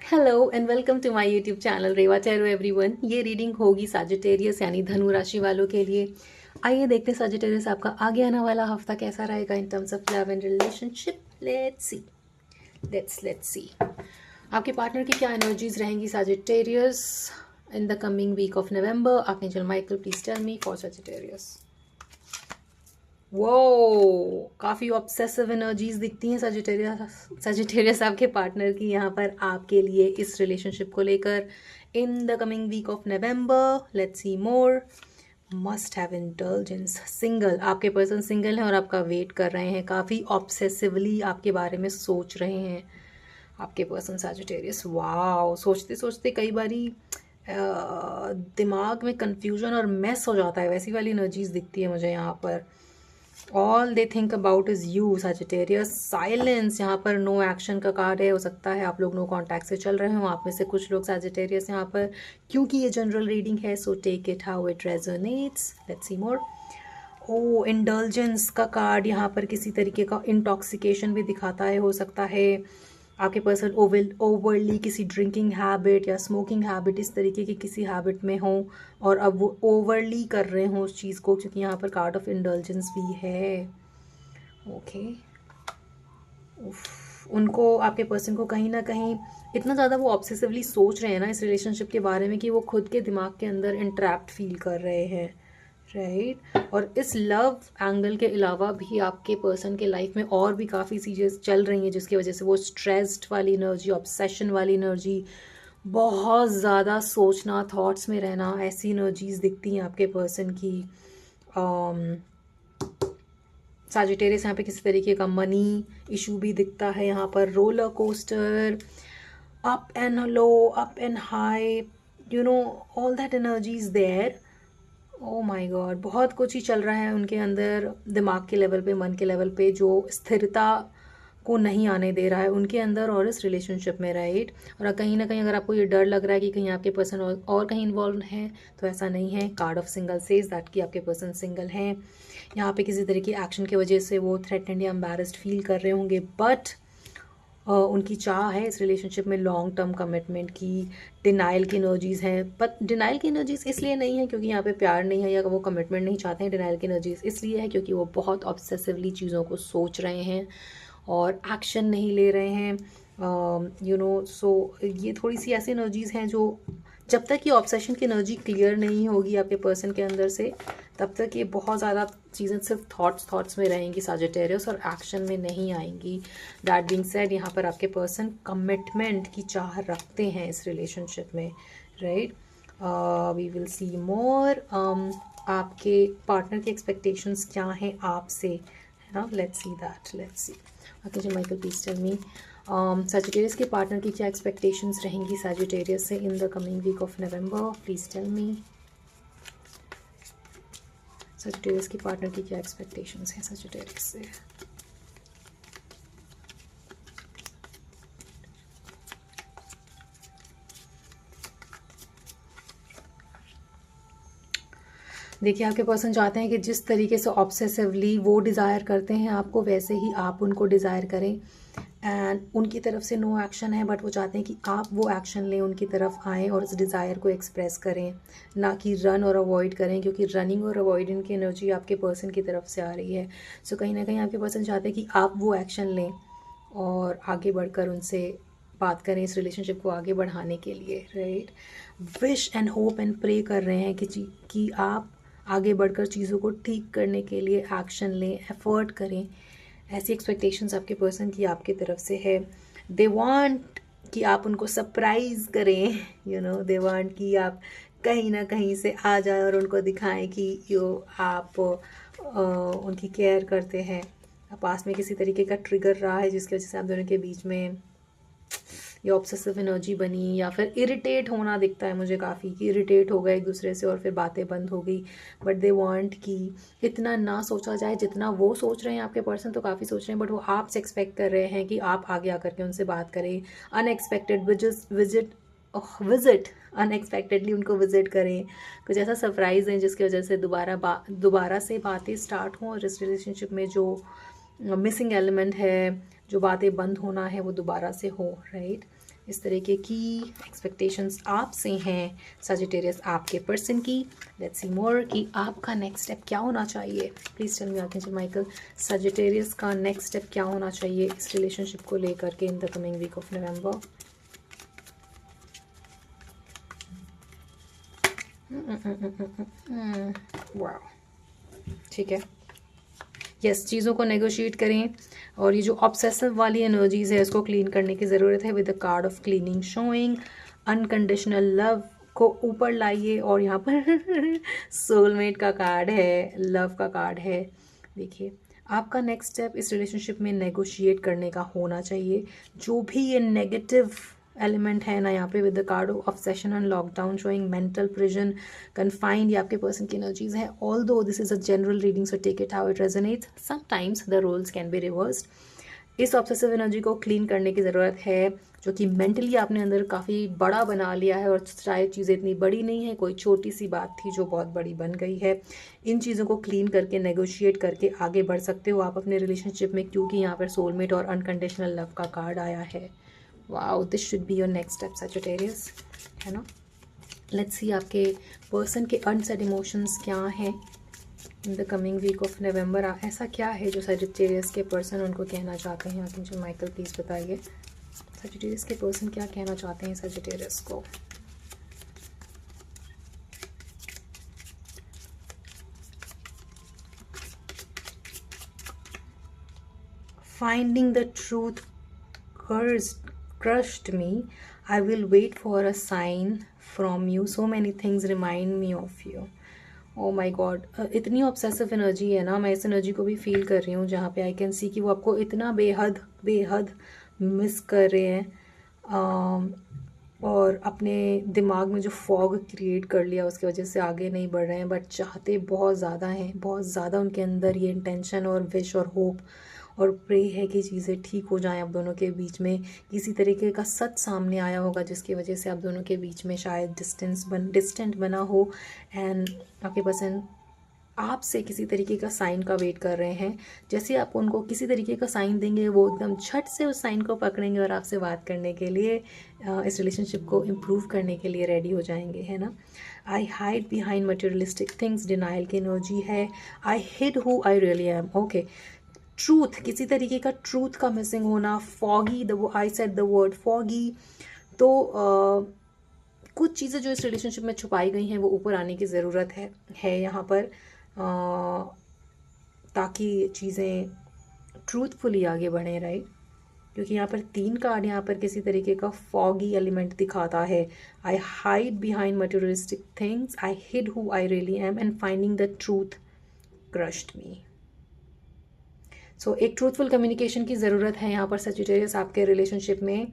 Hello and welcome to my YouTube channel Reva tarot everyone. ये reading होगी Sagittarius यानी धनु राशि वालों के लिए। आइए देखते हैं सजिटेरियस आपका आगे आने वाला हफ्ता कैसा रहेगा in terms of love and relationship. Let's see आपके पार्टनर की क्या एनर्जीज रहेंगी Sagittarius in the coming week of November. Archangel Michael please tell me for Sagittarius. वो काफ़ी ऑब्सेसिव एनर्जीज दिखती हैं सजिटेरियस आपके पार्टनर की यहाँ पर आपके लिए इस रिलेशनशिप को लेकर in the coming week of November. Let's see more. Must have intelligence. Single, आपके पर्सन सिंगल हैं और आपका वेट कर रहे हैं, काफ़ी ऑब्सेसिवली आपके बारे में सोच रहे हैं आपके पर्सन सजिटेरियस। वाओ, सोचते सोचते कई बारी दिमाग में कंफ्यूजन और मेस हो जाता है, वैसी वाली एनर्जीज दिखती है मुझे यहाँ पर। All they think about is you Sagittarius. Silence, यहाँ पर नो एक्शन का कार्य हो सकता है, आप लोग नो कॉन्टैक्ट से चल रहे हो, आप में से कुछ लोग सजिटेरियस यहाँ पर, क्योंकि ये जनरल रीडिंग है so take it how it resonates. Let's see more. Oh, indulgence का कार्ड यहाँ पर किसी तरीके का इंटॉक्सिकेशन भी दिखाता है। हो सकता है आपके पर्सन ओवरली किसी ड्रिंकिंग हैबिट या स्मोकिंग हैबिट, इस तरीके की किसी हैबिट में हो और अब वो ओवरली कर रहे हो उस चीज़ को, क्योंकि यहाँ पर कार्ड ऑफ इंडल्जेंस भी है। ओके, उनको, आपके पर्सन को कहीं ना कहीं इतना ज़्यादा वो ऑब्सेसिवली सोच रहे हैं ना इस रिलेशनशिप के बारे में कि वो खुद के दिमाग के अंदर इंट्रैप्ड फील कर रहे हैं, राइट। और इस लव एंगल के अलावा भी आपके पर्सन के लाइफ में और भी काफ़ी चीज़ें चल रही हैं जिसकी वजह से वो स्ट्रेस्ड वाली एनर्जी, ऑब्सेशन वाली एनर्जी, बहुत ज़्यादा सोचना, थॉट्स में रहना, ऐसी एनर्जीज दिखती हैं आपके पर्सन की। सजिटेरियस यहाँ पे किसी तरीके का मनी इशू भी दिखता है यहाँ पर। Roller coaster, up and low, up and high, you know, all that energies there. Oh my god, बहुत कुछ ही चल रहा है उनके अंदर, दिमाग के लेवल पे, मन के लेवल पे, जो स्थिरता को नहीं आने दे रहा है उनके अंदर और इस रिलेशनशिप में, राइट। और कहीं ना कहीं अगर आपको ये डर लग रहा है कि कहीं आपके पर्सन और कहीं इन्वॉल्व हैं, तो ऐसा नहीं है। Card of single says that कि आपके पर्सन सिंगल हैं। यहाँ पे किसी तरह की एक्शन की वजह से वो थ्रेटन्ड या एम्बैरेस्ड फील कर रहे होंगे, बट उनकी चाह है इस रिलेशनशिप में लॉन्ग टर्म कमिटमेंट की। डिनाइल की एनर्जीज़ हैं, बट डिनाइल की एनर्जीज़ इसलिए नहीं है क्योंकि यहाँ पे प्यार नहीं है या वो कमिटमेंट नहीं चाहते हैं। डिनाइल की एनर्जीज़ इसलिए है क्योंकि वो बहुत ऑब्सेसिवली चीज़ों को सोच रहे हैं और एक्शन नहीं ले रहे हैं, सो ये थोड़ी सी ऐसी एनर्जीज़ हैं जो जब तक ये ऑब्सेशन की एनर्जी क्लियर नहीं होगी आपके पर्सन के अंदर से, तब तक ये बहुत ज़्यादा चीज़ें सिर्फ थॉट्स में रहेंगी सजिटेरियस और एक्शन में नहीं आएंगी। दैट बीइंग सेड, यहाँ पर आपके पर्सन कमिटमेंट की चाह रखते हैं इस रिलेशनशिप में, right. We will see more. आपके पार्टनर की एक्सपेक्टेशंस क्या हैं आपसे, है ना। Let's see that, let's see. Okay जी, Michael please tell me Sagittarius के पार्टनर की क्या एक्सपेक्टेशंस रहेंगी सजिटेरियस से in the coming week of November. Please tell me Sagittarius के पार्टनर की क्या एक्सपेक्टेशंस हैं सजिटेरियस से। देखिए, आपके पर्सन चाहते हैं कि जिस तरीके से ऑब्सेसिवली वो डिज़ायर करते हैं आपको, वैसे ही आप उनको डिज़ायर करें। एंड उनकी तरफ से नो एक्शन है, बट वो चाहते हैं कि आप वो एक्शन लें, उनकी तरफ आएँ और उस डिज़ायर को एक्सप्रेस करें, ना कि रन और अवॉइड करें, क्योंकि रनिंग और अवॉइडिंग की एनर्जी आपके पर्सन की तरफ से आ रही है। सो कहीं ना कहीं आपके पर्सन चाहते हैं कि आप वो एक्शन लें और आगे बढ़कर उनसे बात करें इस रिलेशनशिप को आगे बढ़ाने के लिए, right. Wish and hope and pray कर रहे हैं कि आप आगे बढ़कर चीज़ों को ठीक करने के लिए एक्शन लें, एफर्ट करें। ऐसी एक्सपेक्टेशंस आपके पर्सन की आपकी तरफ से है। दे वांट कि आप उनको सरप्राइज़ करें, दे वांट कि आप कहीं ना कहीं से आ जाए और उनको दिखाएं कि आप उनकी केयर करते हैं। पास में किसी तरीके का ट्रिगर रहा है जिसकी वजह से आप दोनों के बीच में ये ऑब्सेसिव एनर्जी बनी, या फिर इरिटेट होना दिखता है मुझे काफ़ी, कि इरिटेट हो गए एक दूसरे से और फिर बातें बंद हो गई। बट दे वांट कि इतना ना सोचा जाए जितना वो सोच रहे हैं। आपके पर्सन तो काफ़ी सोच रहे हैं, बट वो आपसे एक्सपेक्ट कर रहे हैं कि आप आगे आकर के उनसे बात करें, अनएक्सपेक्टेड विजिट अनएक्सपेक्टेडली उनको विजिट करें, कुछ ऐसा सरप्राइज़ है जिसकी वजह से दोबारा से बातें स्टार्ट हों और इस रिलेशनशिप में जो मिसिंग एलिमेंट है, जो बातें बंद होना है, वो दोबारा से हो, राइट। इस तरीके की एक्सपेक्टेशंस आपसे हैं सजिटेरियस आपके पर्सन की। लेट्स सी मोर कि आपका नेक्स्ट स्टेप क्या होना चाहिए। Please tell me archangel Michael, Sagittarius का नेक्स्ट स्टेप क्या होना चाहिए इस रिलेशनशिप को लेकर के in the coming week of November. वाह, ठीक है। यस, चीज़ों को नेगोशिएट करें और ये जो ऑब्सेसिव वाली एनर्जीज है इसको क्लीन करने की ज़रूरत है with the card of cleaning showing. Unconditional love को ऊपर लाइए और यहाँ पर सोलमेट का कार्ड है, लव का कार्ड है। देखिए, आपका नेक्स्ट स्टेप इस रिलेशनशिप में नेगोशिएट करने का होना चाहिए। जो भी ये नेगेटिव एलिमेंट है ना यहाँ पे with the card of obsession and lockdown showing mental prison confined, ये आपके पर्सन की एनर्जीज है। Although this is a general reading so take it how it resonates, sometimes the roles can be reversed. इस obsessive energy को clean करने की ज़रूरत है जो कि मेंटली आपने अंदर काफ़ी बड़ा बना लिया है और शायद चीज़ें इतनी बड़ी नहीं है, कोई छोटी सी बात थी जो बहुत बड़ी बन गई है। इन चीज़ों को क्लीन करके नेगोशिएट करके आगे बढ़ सकते हो आप अपने रिलेशनशिप में, क्योंकि यहाँ पर सोलमेट और अनकंडीशनल लव का कार्ड आया है। Wow, this should be your next step Sagittarius, है ना। लेट्स सी आपके पर्सन के अनसेड इमोशंस क्या हैं in the coming week of November. ऐसा क्या है जो सजिटेरियस के पर्सन उनको कहना चाहते हैं? आर्कएंजल माइकल प्लीज़ बताइए, सजिटेरियस के पर्सन क्या कहना चाहते हैं सजिटेरियस को। Finding the truth crushed me. I will wait for a sign from you. So many things remind me of you. Oh my God, इतनी ऑब्सेसिव एनर्जी है ना, मैं इस एनर्जी को भी फील कर रही हूँ जहाँ पे आई कैन सी कि वो आपको इतना बेहद बेहद मिस कर रहे हैं और अपने दिमाग में जो फॉग क्रिएट कर लिया उसकी वजह से आगे नहीं बढ़ रहे हैं, बट चाहते बहुत ज़्यादा हैं, बहुत ज़्यादा उनके अंदर ये इंटेंशन और विश और होप और प्रे है कि चीज़ें ठीक हो जाएं आप दोनों के बीच में। किसी तरीके का सच सामने आया होगा जिसकी वजह से आप दोनों के बीच में शायद डिस्टेंट बना हो एंड आपके पर्सन आपसे किसी तरीके का साइन का वेट कर रहे हैं। जैसे आप उनको किसी तरीके का साइन देंगे वो एकदम झट से उस साइन को पकड़ेंगे और आपसे बात करने के लिए, इस रिलेशनशिप को इम्प्रूव करने के लिए रेडी हो जाएंगे, है ना। I hide behind materialistic things, denial की एनर्जी है। I hid who I really am, okay. Truth, किसी तरीके का ट्रूथ का मिसिंग होना। Foggy, I said the word foggy. तो कुछ चीज़ें जो इस रिलेशनशिप में छुपाई गई हैं वो ऊपर आने की ज़रूरत है यहाँ पर, ताकि चीज़ें ट्रूथफुली आगे बढ़ें, राइट। क्योंकि यहाँ पर 3 कार्ड यहाँ पर किसी तरीके का फॉगी एलिमेंट दिखाता है। I hide behind materialistic things, I hid who I really am and finding the truth crushed me. So एक ट्रूथफुल कम्युनिकेशन की ज़रूरत है यहाँ पर सजिटेरियस आपके रिलेशनशिप में।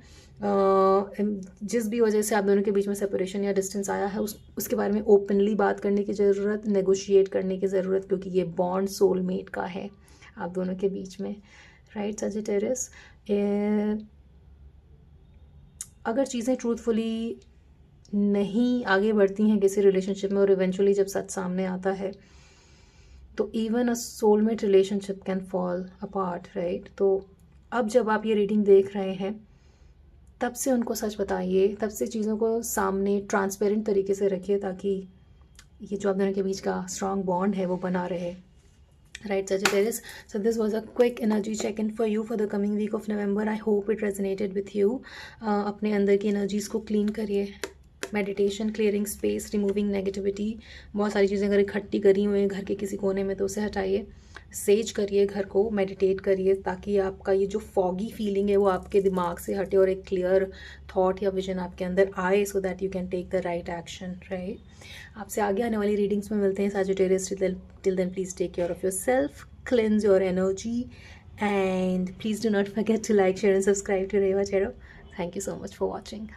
जिस भी वजह से आप दोनों के बीच में सेपरेशन या डिस्टेंस आया है उसके बारे में ओपनली बात करने की ज़रूरत, नेगोशिएट करने की ज़रूरत, क्योंकि ये बॉन्ड सोलमेट का है आप दोनों के बीच में, राइट सजिटेरियस। अगर चीज़ें ट्रूथफुली नहीं आगे बढ़ती हैं किसी रिलेशनशिप में और इवेंचुअली जब सच सामने आता है तो even a soulmate relationship can fall apart, right. तो अब जब आप ये रीडिंग देख रहे हैं तब से उनको सच बताइए, तब से चीज़ों को सामने ट्रांसपेरेंट तरीके से रखिए ताकि ये जो आप दोनों के बीच का स्ट्रॉन्ग बॉन्ड है वो बना रहे, right Sagittarius. So this was a quick energy check-in for you for the coming week of November. I hope it resonated with you. अपने अंदर की एनर्जीज़ को क्लीन करिए, meditation, clearing space, removing negativity. बहुत सारी चीज़ें अगर इकट्ठी करी हुई हैं घर के किसी कोने में तो उसे हटाइए, सेज करिए घर को, मेडिटेट करिए ताकि आपका ये जो फॉगी फीलिंग है वो आपके दिमाग से हटे और एक क्लियर थॉट या विजन आपके अंदर आए, so that you can take the right action, right. आपसे आगे आने वाली रीडिंग्स में मिलते हैं Sagittarius. Till then, please take care of yourself, cleanse your energy, and please do not forget to like, share and subscribe to Reva Chero. Thank you so much for watching.